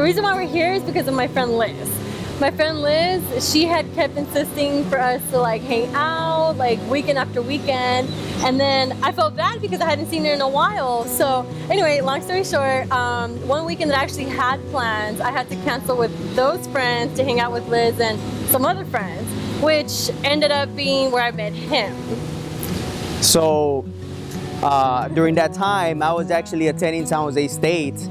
The reason why we're here is because of my friend Liz. My friend Liz, she had kept insisting for us to like hang out like weekend after weekend, and then I felt bad because I hadn't seen her in a while. So anyway, long story short, one weekend that I actually had plans, I had to cancel with those friends to hang out with Liz and some other friends, which ended up being where I met him. So during that time, I was actually attending San Jose State,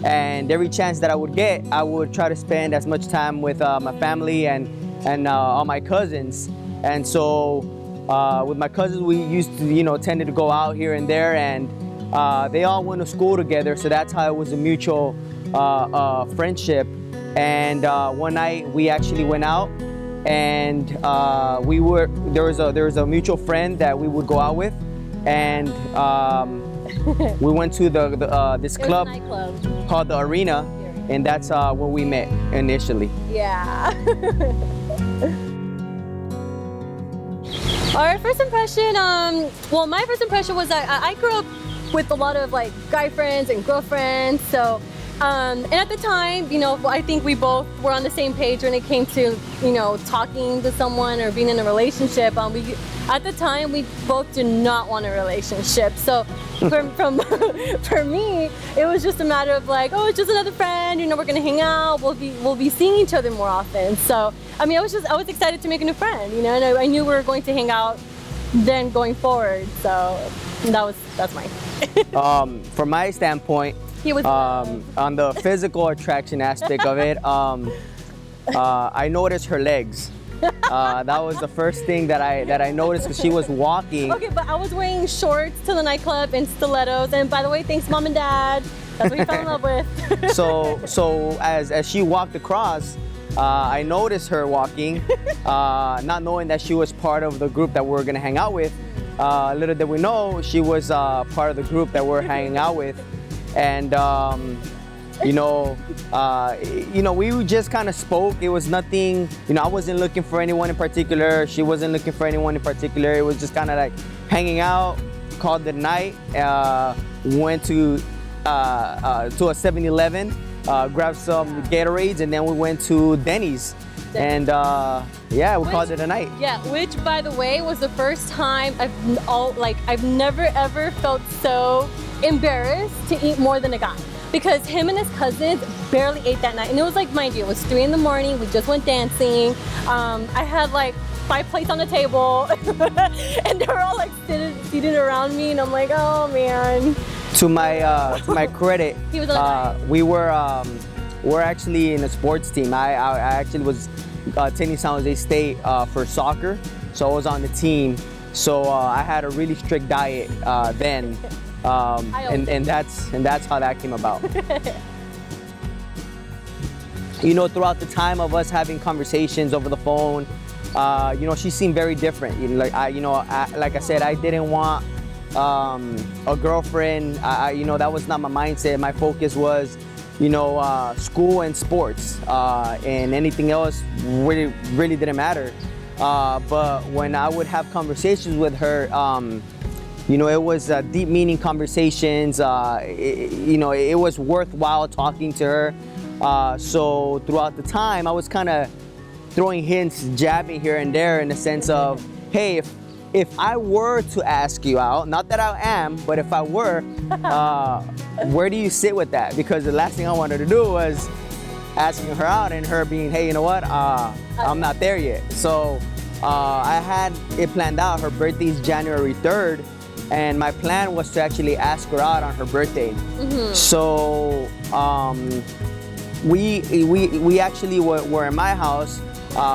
and every chance that I would get, I would try to spend as much time with my family and all my cousins. And so with my cousins, we used to, tended to go out here and there, and they all went to school together, so that's how it was a mutual friendship. And one night we actually went out, and there was a mutual friend that we would go out with, and we went to this club called the Arena, and that's where we met initially. Yeah. All right, first impression. Well, my first impression was that I grew up with a lot of like guy friends and girlfriends. So, and at the time, I think we both were on the same page when it came to, talking to someone or being in a relationship. At the time, we both did not want a relationship. So, for me, it was just a matter of like, oh, it's just another friend. We're gonna hang out. We'll be seeing each other more often. So, I was excited to make a new friend. And I knew we were going to hang out then going forward. So, that's mine. From my standpoint, he was on the physical attraction aspect of it, I noticed her legs. That was the first thing that I noticed, because she was walking. Okay, but I was wearing shorts to the nightclub and stilettos. And by the way, thanks Mom and Dad. That's what you fell in love with. So as she walked across, I noticed her walking, not knowing that she was part of the group that we were gonna hang out with. Little did we know, she was part of the group that we're hanging out with. And we just kind of spoke. It was nothing, I wasn't looking for anyone in particular. She wasn't looking for anyone in particular. It was just kind of like hanging out, called it a night, went to a 7-Eleven, grabbed some Gatorades, and then we went to Denny's. And we called it a night. Yeah, which by the way was the first time I've never ever felt so embarrassed to eat more than a guy, because him and his cousins barely ate that night, and it was like, mind you, it was 3 a.m. We just went dancing. I had like 5 plates on the table, and they were all like seated around me, and I'm like, oh man. To my credit, he was on we're actually in a sports team. I actually was attending San Jose State for soccer, so I was on the team. So I had a really strict diet then. And that's how that came about. Throughout the time of us having conversations over the phone, she seemed very different. Like I said, I didn't want a girlfriend. That was not my mindset. My focus was, school and sports, and anything else really didn't matter. But when I would have conversations with her, it was deep meaning conversations. It was worthwhile talking to her. So throughout the time, I was kind of throwing hints, jabbing here and there, in the sense of, hey, if I were to ask you out, not that I am, but if I were, where do you sit with that? Because the last thing I wanted to do was asking her out and her being, hey, you know what, I'm not there yet. So I had it planned out. Her birthday is January 3rd. And my plan was to actually ask her out on her birthday. Mm-hmm. So we actually were in my house.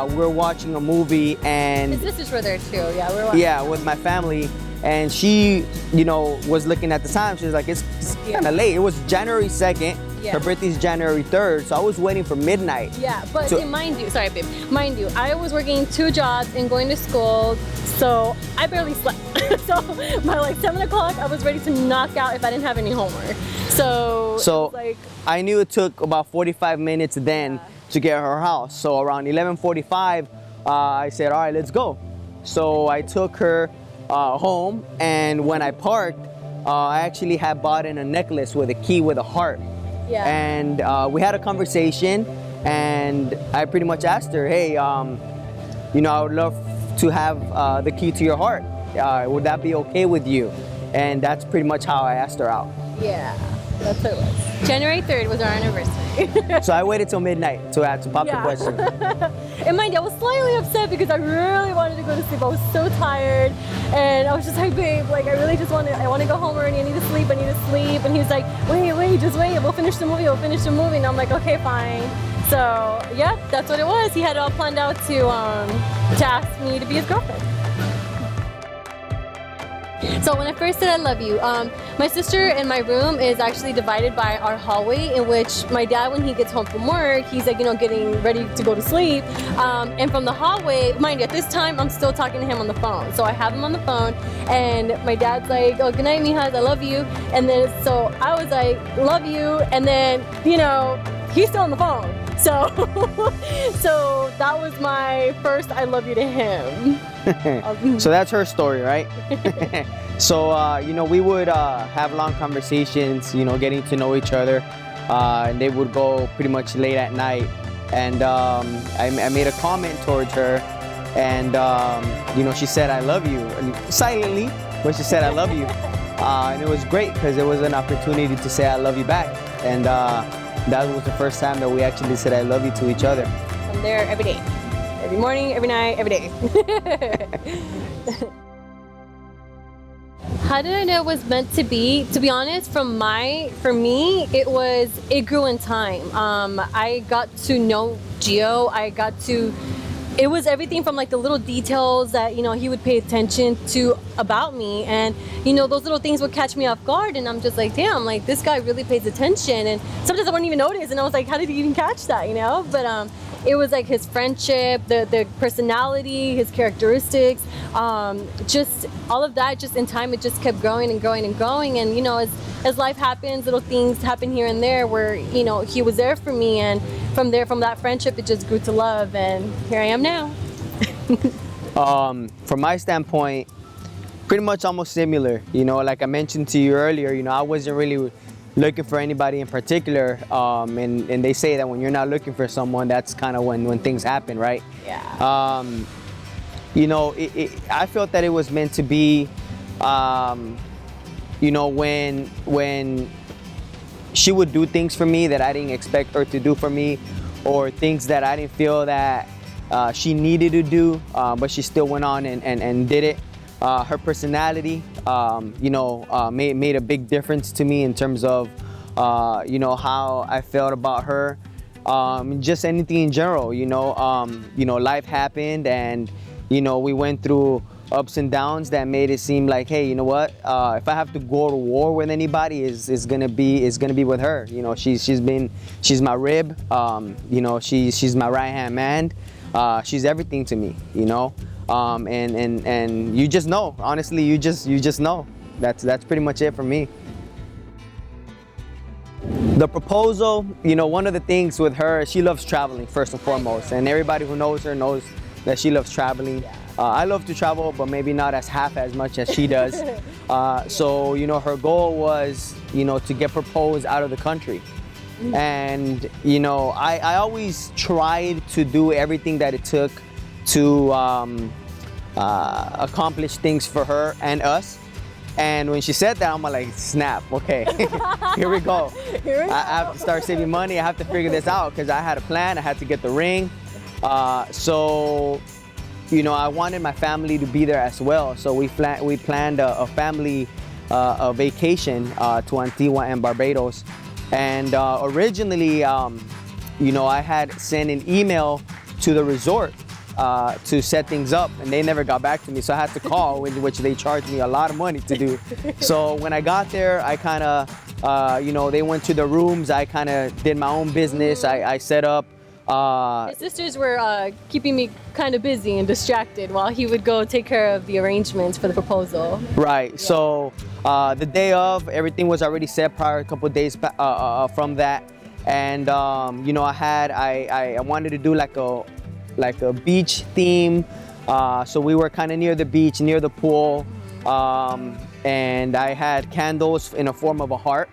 We were watching a movie, and his sisters were there too. Yeah, we were watching. Yeah, with my family, and she, was looking at the time. She was like, it's kind of late. It was January 2nd. Yeah. Her birthday's January 3rd, so I was waiting for midnight. Yeah, but mind you, I was working 2 jobs and going to school, so I barely slept. So by like 7 o'clock, I was ready to knock out if I didn't have any homework. So like, I knew it took about 45 minutes then to get her house. So around 11:45, I said, all right, let's go. So I took her home, and when I parked, I actually had bought in a necklace with a key with a heart. Yeah. And we had a conversation, and I pretty much asked her, hey, you know, I would love to have the key to your heart. Would that be okay with you? And that's pretty much how I asked her out. Yeah, that's what it was. January 3rd was our anniversary. So I waited till midnight to pop the question. And mind you, I was slightly upset because I really wanted to go to sleep. I was so tired, and I was just like, babe, like I really just want to go home already. I need to sleep. And he was like, wait, just wait. We'll finish the movie. And I'm like, okay, fine. So yeah, that's what it was. He had it all planned out to ask me to be his girlfriend. So when I first said I love you, my sister and my room is actually divided by our hallway, in which my dad, when he gets home from work, he's like, you know, getting ready to go to sleep. And from the hallway, mind you, at this time, I'm still talking to him on the phone. So I have him on the phone, and my dad's like, oh, good night, mijas, I love you. And then, so I was like, love you. And then, you know, he's still on the phone. So, so that was my first I love you to him. So that's her story, right? So, you know, we would have long conversations, you know, getting to know each other. And they would go pretty much late at night. And I made a comment towards her. And, you know, she said, I love you. Silently, but she said, I love you. And it was great because it was an opportunity to say, I love you back. And that was the first time that we actually said, I love you to each other. I'm there every day. Every morning, every night, every day. How did I know it was meant to be? To be honest, for me, it grew in time. I got to know Gio. It was everything from like the little details that, you know, he would pay attention to about me, and, you know, those little things would catch me off guard, and I'm just like, damn, like this guy really pays attention. And sometimes I wouldn't even notice, and I was like, how did he even catch that, you know? But it was like his friendship, the personality, his characteristics, just all of that, just in time, it just kept growing and growing and growing. And, you know, as life happens, little things happen here and there where, you know, he was there for me, and from that friendship, it just grew to love, and here I am now. From my standpoint, pretty much almost similar. You know, like I mentioned to you earlier, you know, I wasn't really looking for anybody in particular, and they say that when you're not looking for someone, that's kind of when things happen, right? Yeah. You know, I felt that it was meant to be, you know, when she would do things for me that I didn't expect her to do for me, or things that I didn't feel that she needed to do, but she still went on and did it. Her personality, you know, made a big difference to me in terms of, you know, how I felt about her. Just anything in general, you know, life happened, and, you know, we went through ups and downs that made it seem like, hey, you know what? If I have to go to war with anybody, is gonna be with her. You know, she's my rib. You know, she's my right hand man. She's everything to me. You know, and you just know. Honestly, you just know. That's pretty much it for me. The proposal, you know, one of the things with her, she loves traveling first and foremost, and everybody who knows her knows that she loves traveling. I love to travel, but maybe not as much as she does. So, you know, her goal was, you know, to get proposed out of the country. And, you know, I always tried to do everything that it took to accomplish things for her and us. And when she said that, I'm like, snap, okay, here we go. I have to start saving money. I have to figure this out, because I had a plan. I had to get the ring. So, you know, I wanted my family to be there as well. So we planned a family a vacation to Antigua and Barbados. And originally, you know, I had sent an email to the resort to set things up, and they never got back to me. So I had to call, which they charged me a lot of money to do. So when I got there, I kind of, you know, they went to the rooms. I kind of did my own business. I set up. His sisters were keeping me kind of busy and distracted while he would go take care of the arrangements for the proposal. Right. Yeah. So the day of, everything was already set prior a couple of days from that, and you know, I wanted to do like a beach theme. So we were kind of near the beach, near the pool, and I had candles in a form of a heart.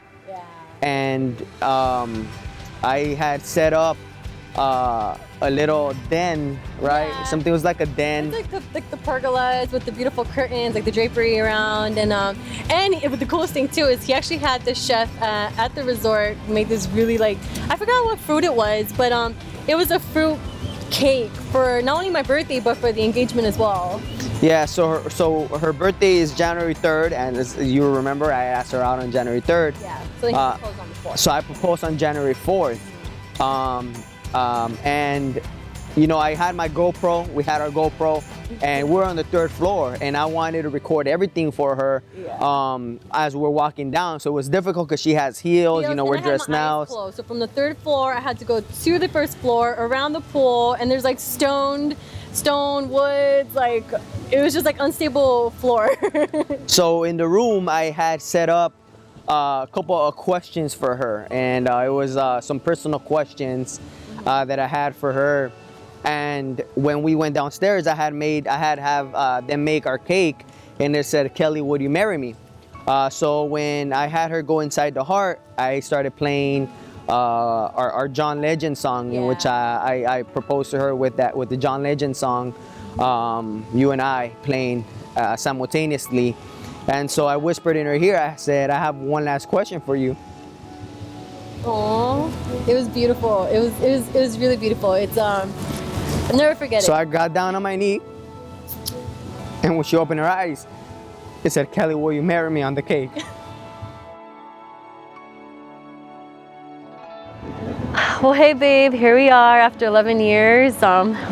and I had set up a little den, right? Yeah. Something was like a den. It's like the pergolas with the beautiful curtains, like the drapery around, and the coolest thing too is he actually had the chef at the resort make this really, like, I forgot what fruit it was, but it was a fruit cake for not only my birthday but for the engagement as well. Yeah, so her birthday is January 3rd, and as you remember, I asked her out on January 3rd. Yeah, so then he proposed on the 4th. So I proposed on January 4th. And you know, I had my GoPro, we had our GoPro, and we're on the 3rd floor, and I wanted to record everything for her as we're walking down. So it was difficult because she has heels, you know, we're dressed now. So from the 3rd floor, I had to go to the 1st floor, around the pool, and there's like stone woods, like it was just like unstable floor. So in the room, I had set up a couple of questions for her, and it was some personal questions that I had for her. And when we went downstairs, I had have them make our cake, and it said, "Kelly, would you marry me?" So when I had her go inside the heart, I started playing our John Legend song, in which I proposed to her with the John Legend song, you and I playing simultaneously. And so I whispered in her ear, I said, "I have one last question for you." Oh, it was beautiful. It was really beautiful. It's I'll never forget it. So I got down on my knee, and when she opened her eyes, it said, "Kelly, will you marry me?" on the cake. Well, hey babe, here we are after 11 years.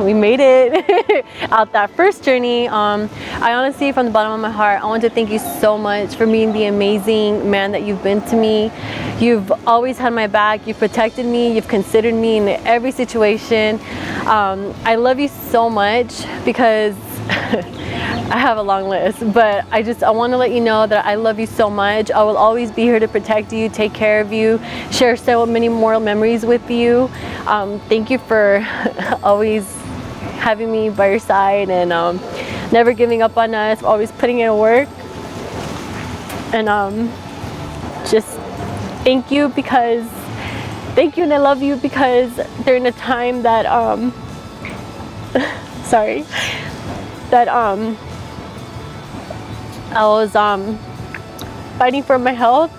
We made it out that first journey. I honestly, from the bottom of my heart, I want to thank you so much for being the amazing man that you've been to me. You've always had my back, you've protected me, you've considered me in every situation. I love you so much because I have a long list, but I want to let you know that I love you so much. I will always be here to protect you, take care of you, share so many more memories with you. Thank you for always having me by your side and never giving up on us, always putting in work. And just thank you and I love you because during the time that sorry, that I was fighting for my health,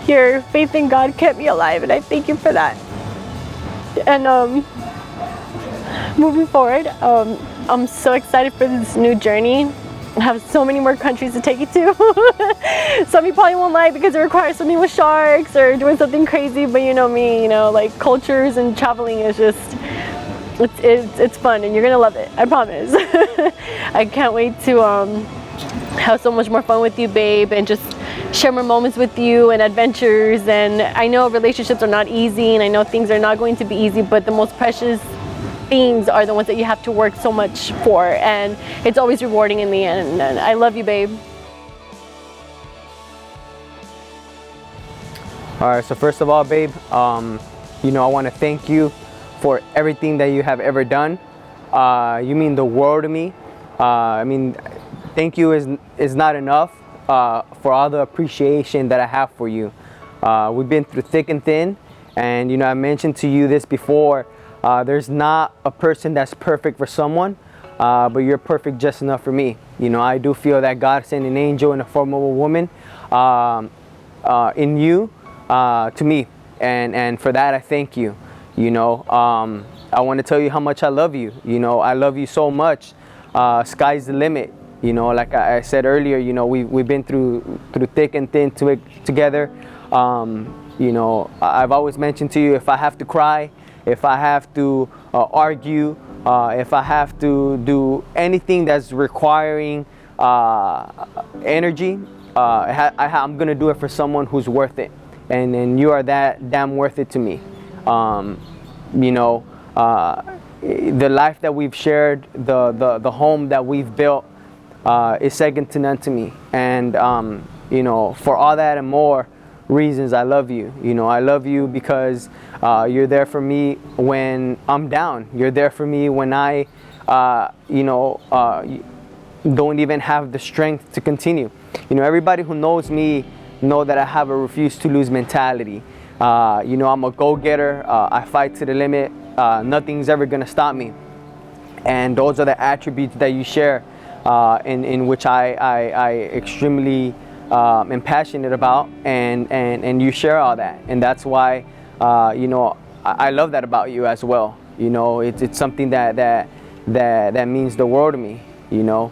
your faith in God kept me alive, and I thank you for that. And moving forward, I'm so excited for this new journey. I have so many more countries to take you to. Some you probably won't like because it requires swimming with sharks or doing something crazy, but you know me, you know, like cultures and traveling is just, it's fun and you're gonna love it, I promise. I can't wait to have so much more fun with you, babe, and just share more moments with you and adventures. And I know relationships are not easy, and I know things are not going to be easy, but the most precious things are the ones that you have to work so much for, and it's always rewarding in the end. And I love you, babe. All right, so first of all, babe, you know, I want to thank you for everything that you have ever done. You mean the world to me. I mean, thank you is not enough for all the appreciation that I have for you. We've been through thick and thin, and you know, I mentioned to you this before. There's not a person that's perfect for someone, but you're perfect just enough for me. You know, I do feel that God sent an angel in the form of a woman in you to me, and for that I thank you. You know, I want to tell you how much I love you. You know, I love you so much. Sky's the limit. You know, like I said earlier, you know, we've been through thick and thin together. You know, I've always mentioned to you, if I have to cry, if I have to argue, if I have to do anything that's requiring energy, I'm gonna do it for someone who's worth it, and you are that damn worth it to me. You know, the life that we've shared, the home that we've built is second to none to me. And you know, for all that and more reasons, I love you. You know, I love you because you're there for me when I'm down. You're there for me when I you know, don't even have the strength to continue. You know, everybody who knows me know that I have a refuse to lose mentality. You know, I'm a go-getter. I fight to the limit. Nothing's ever gonna stop me. And those are the attributes that you share, in which I extremely am passionate about, and you share all that, and that's why you know, I love that about you as well. You know, it's something that means the world to me. You know,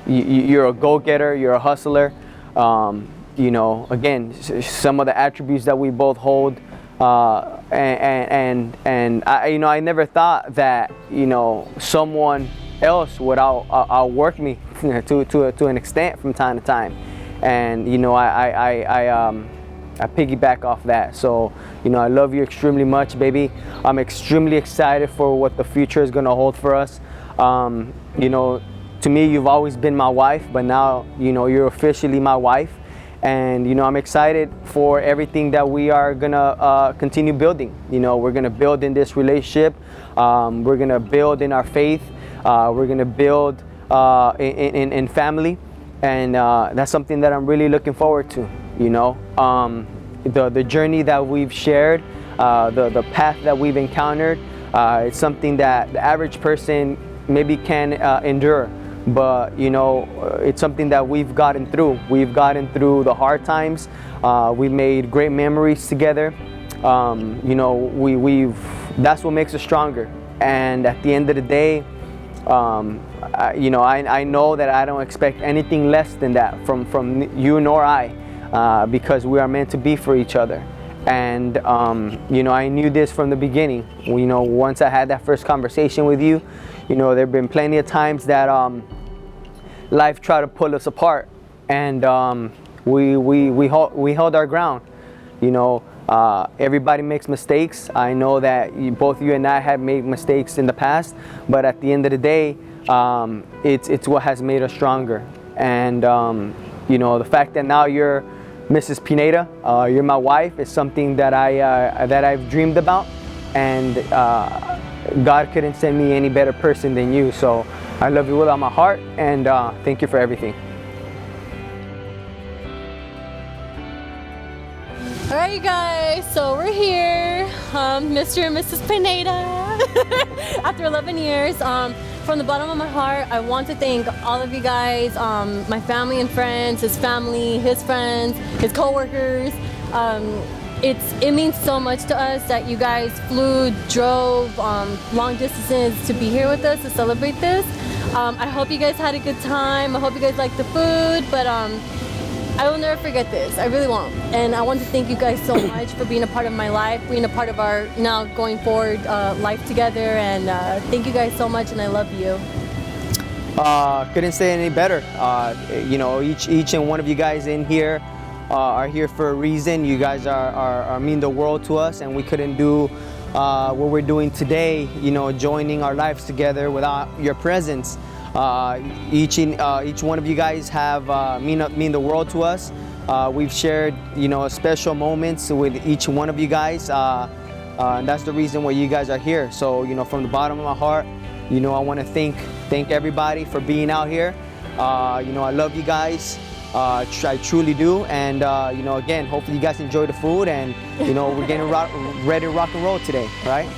you're a go-getter, you're a hustler. You know, again, some of the attributes that we both hold. And I, you know, I never thought that, you know, someone else would outwork me to an extent from time to time. And you know, I piggyback off that. So you know, I love you extremely much, baby. I'm extremely excited for what the future is gonna hold for us. You know, to me, you've always been my wife, but now, you know, you're officially my wife. And you know, I'm excited for everything that we are gonna continue building. You know, we're gonna build in this relationship. We're gonna build in our faith. We're gonna build in family, and that's something that I'm really looking forward to. You know, the journey that we've shared, the path that we've encountered, it's something that the average person maybe can endure. But you know, it's something that we've gotten through. We've gotten through the hard times. We made great memories together. You know, that's what makes us stronger. And at the end of the day, you know, I know that I don't expect anything less than that from you nor I, because we are meant to be for each other. And you know, I knew this from the beginning. You know, once I had that first conversation with you, you know, there have been plenty of times that life tried to pull us apart, and we held our ground. You know, everybody makes mistakes. I know that both you and I have made mistakes in the past, but at the end of the day, it's what has made us stronger. And you know, the fact that now you're Mrs. Pineda, you're my wife, is something that I've dreamed about, and God couldn't send me any better person than you. So I love you with all my heart, and thank you for everything. All right, you guys, so we're here, Mr. and Mrs. Pineda, after 11 years. From the bottom of my heart, I want to thank all of you guys, my family and friends, his family, his friends, his co-workers. It means so much to us that you guys flew, drove long distances to be here with us to celebrate this. I hope you guys had a good time. I hope you guys liked the food, but I will never forget this. I really won't. And I want to thank you guys so much for being a part of my life, being a part of our now going forward life together. And thank you guys so much, and I love you. Couldn't say any better. You know, each and one of you guys in here are here for a reason. You guys are mean the world to us, and we couldn't do what we're doing today, you know, joining our lives together without your presence. Each one of you guys have mean the world to us. We've shared, you know, special moments with each one of you guys, and that's the reason why you guys are here. So, you know, from the bottom of my heart, you know, I want to thank everybody for being out here. You know, I love you guys. I truly do. And you know, again, hopefully you guys enjoy the food, and you know, we're getting ready to rock and roll today, right?